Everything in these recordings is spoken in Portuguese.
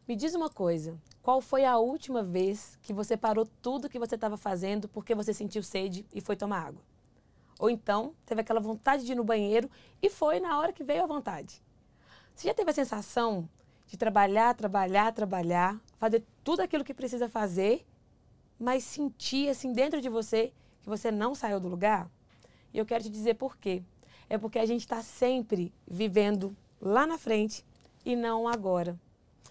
Me diz uma coisa, qual foi a última vez que você parou tudo que você estava fazendo porque você sentiu sede e foi tomar água? Ou então, teve aquela vontade de ir no banheiro e foi na hora que veio a vontade. Você já teve a sensação de trabalhar, fazer tudo aquilo que precisa fazer, mas sentir assim dentro de você que você não saiu do lugar? E eu quero te dizer por quê. É porque a gente está sempre vivendo lá na frente e não agora.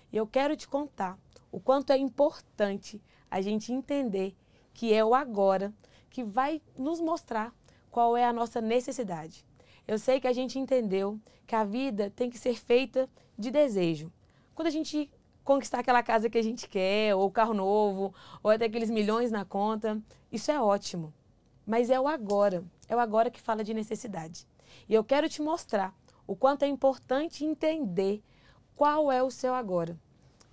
E eu quero te contar o quanto é importante a gente entender que é o agora que vai nos mostrar qual é a nossa necessidade. Eu sei que a gente entendeu que a vida tem que ser feita de desejo. Quando a gente conquistar aquela casa que a gente quer, ou o carro novo, ou até aqueles milhões na conta, isso é ótimo. Mas é o agora que fala de necessidade. E eu quero te mostrar o quanto é importante entender qual é o seu agora.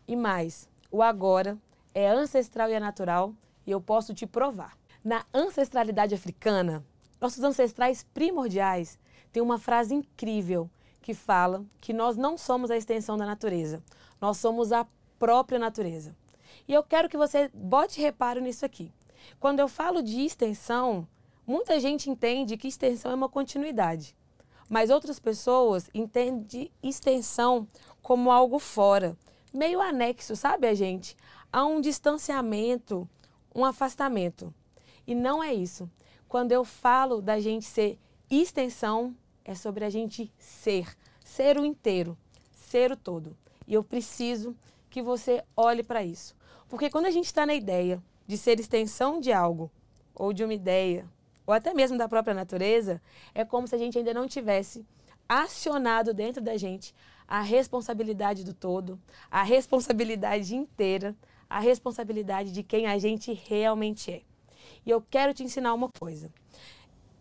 E mais, o agora é ancestral e é natural, e eu posso te provar. Na ancestralidade africana, nossos ancestrais primordiais têm uma frase incrível que fala que nós não somos a extensão da natureza, nós somos a própria natureza. E eu quero que você bote reparo nisso aqui. Quando eu falo de extensão, muita gente entende que extensão é uma continuidade, mas outras pessoas entendem extensão como algo fora, meio anexo, sabe, a gente? Há um distanciamento, um afastamento. E não é isso. Quando eu falo da gente ser extensão, é sobre a gente ser o inteiro, ser o todo. E eu preciso que você olhe para isso. Porque quando a gente está na ideia de ser extensão de algo, ou de uma ideia, ou até mesmo da própria natureza, é como se a gente ainda não tivesse acionado dentro da gente a responsabilidade do todo, a responsabilidade inteira, a responsabilidade de quem a gente realmente é. E eu quero te ensinar uma coisa.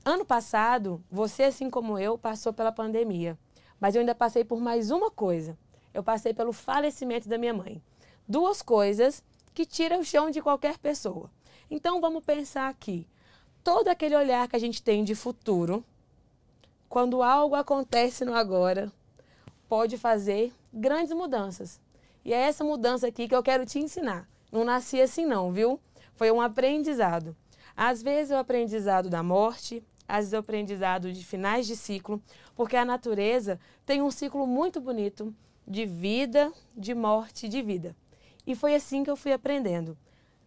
Ano passado, você, assim como eu, passou pela pandemia. Mas eu ainda passei por mais uma coisa. Eu passei pelo falecimento da minha mãe. Duas coisas que tiram o chão de qualquer pessoa. Então, vamos pensar aqui. Todo aquele olhar que a gente tem de futuro, quando algo acontece no agora, pode fazer grandes mudanças. E é essa mudança aqui que eu quero te ensinar. Não nasci assim não, viu? Foi um aprendizado. Às vezes é o aprendizado da morte, às vezes é o aprendizado de finais de ciclo, porque a natureza tem um ciclo muito bonito de vida, de morte e de vida. E foi assim que eu fui aprendendo,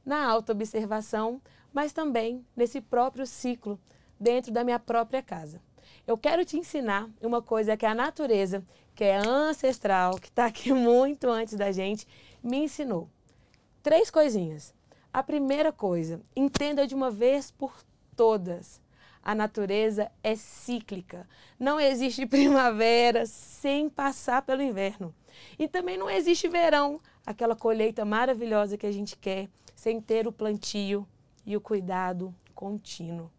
na autoobservação, mas também nesse próprio ciclo, dentro da minha própria casa. Eu quero te ensinar uma coisa que a natureza, que é ancestral, que está aqui muito antes da gente, me ensinou. 3 coisinhas. A primeira coisa, entenda de uma vez por todas. A natureza é cíclica. Não existe primavera sem passar pelo inverno. E também não existe verão, aquela colheita maravilhosa que a gente quer, sem ter o plantio e o cuidado contínuo.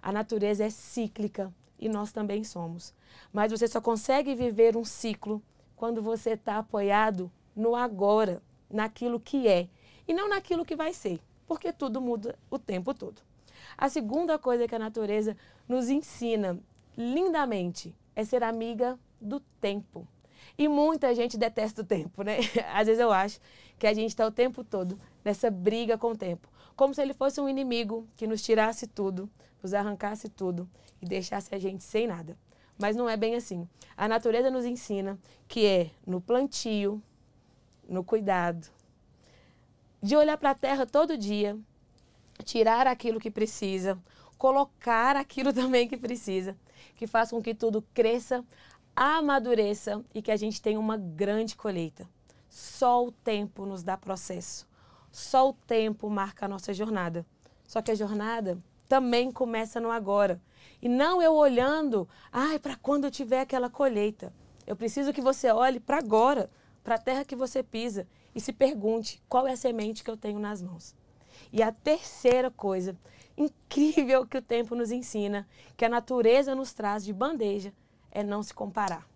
A natureza é cíclica e nós também somos. Mas você só consegue viver um ciclo quando você está apoiado no agora, naquilo que é. E não naquilo que vai ser, porque tudo muda o tempo todo. A segunda coisa que a natureza nos ensina lindamente é ser amiga do tempo. E muita gente detesta o tempo, né? Às vezes eu acho que a gente está o tempo todo nessa briga com o tempo. Como se ele fosse um inimigo que nos tirasse tudo, nos arrancasse tudo e deixasse a gente sem nada. Mas não é bem assim. A natureza nos ensina que é no plantio, no cuidado, de olhar para a terra todo dia, tirar aquilo que precisa, colocar aquilo também que precisa, que faz com que tudo cresça, amadureça e que a gente tenha uma grande colheita. Só o tempo nos dá processo. Só o tempo marca a nossa jornada. Só que a jornada também começa no agora. E não eu olhando, para quando eu tiver aquela colheita. Eu preciso que você olhe para agora, para a terra que você pisa e se pergunte qual é a semente que eu tenho nas mãos. E a terceira coisa incrível que o tempo nos ensina, que a natureza nos traz de bandeja, é não se comparar.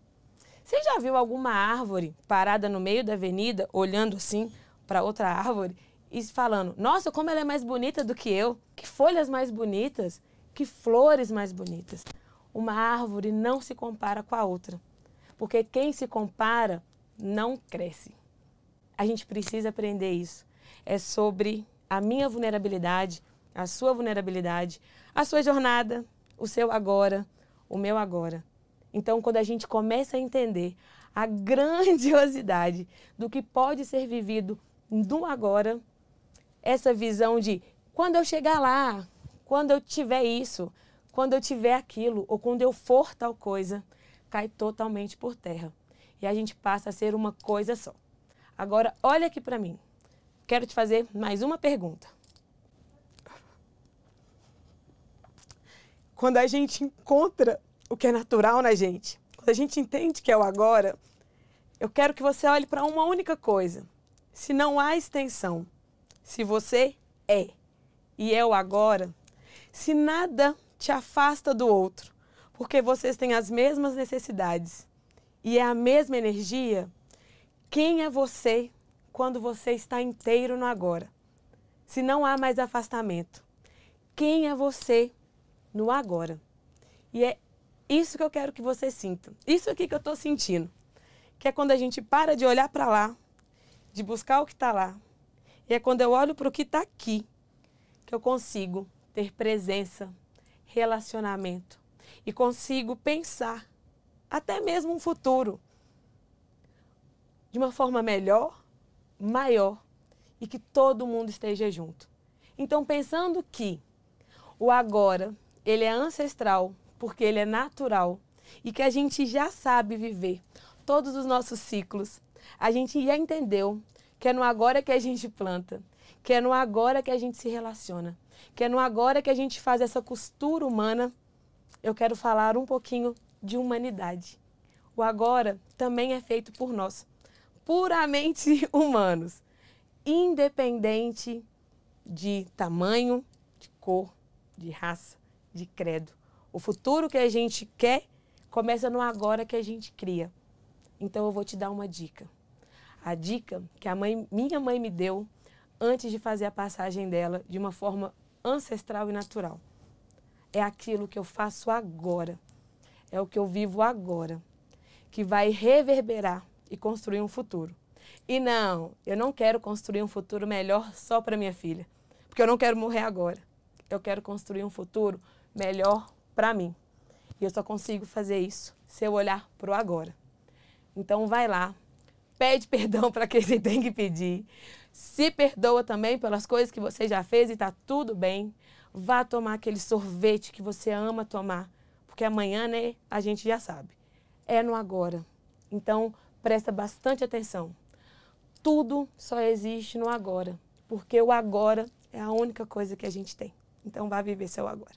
Você já viu alguma árvore parada no meio da avenida, olhando assim para outra árvore e falando, nossa, como ela é mais bonita do que eu, que folhas mais bonitas, que flores mais bonitas. Uma árvore não se compara com a outra, porque quem se compara não cresce. A gente precisa aprender isso. É sobre a minha vulnerabilidade, a sua vulnerabilidade, a sua jornada, o seu agora, o meu agora. Então, quando a gente começa a entender a grandiosidade do que pode ser vivido no agora, essa visão de quando eu chegar lá, quando eu tiver isso, quando eu tiver aquilo, ou quando eu for tal coisa, cai totalmente por terra. E a gente passa a ser uma coisa só. Agora, olha aqui para mim. Quero te fazer mais uma pergunta. Quando a gente encontra o que é natural na gente, quando a gente entende que é o agora, eu quero que você olhe para uma única coisa. Se não há extensão, se você é e é o agora, se nada te afasta do outro, porque vocês têm as mesmas necessidades e é a mesma energia, quem é você quando você está inteiro no agora? Se não há mais afastamento, quem é você no agora? E é isso que eu quero que você sinta. Isso aqui que eu estou sentindo. Que é quando a gente para de olhar para lá, de buscar o que está lá. E é quando eu olho para o que está aqui, que eu consigo ter presença, relacionamento. E consigo pensar até mesmo um futuro de uma forma melhor, maior e que todo mundo esteja junto. Então, pensando que o agora, ele é ancestral, porque ele é natural e que a gente já sabe viver todos os nossos ciclos, a gente já entendeu que é no agora que a gente planta, que é no agora que a gente se relaciona, que é no agora que a gente faz essa costura humana. Eu quero falar um pouquinho de humanidade. O agora também é feito por nós, puramente humanos, independente de tamanho, de cor, de raça, de credo. O futuro que a gente quer começa no agora que a gente cria. Então eu vou te dar uma dica. A dica que minha mãe me deu antes de fazer a passagem dela de uma forma ancestral e natural. É aquilo que eu faço agora. É o que eu vivo agora, que vai reverberar e construir um futuro. E não, eu não quero construir um futuro melhor só para minha filha, porque eu não quero morrer agora. Eu quero construir um futuro melhor para mim. E eu só consigo fazer isso se eu olhar para o agora. Então vai lá, pede perdão para quem você tem que pedir, se perdoa também pelas coisas que você já fez e está tudo bem. Vá tomar aquele sorvete que você ama tomar, porque amanhã, né, a gente já sabe. É no agora. Então, presta bastante atenção. Tudo só existe no agora, porque o agora é a única coisa que a gente tem. Então, vá viver seu agora.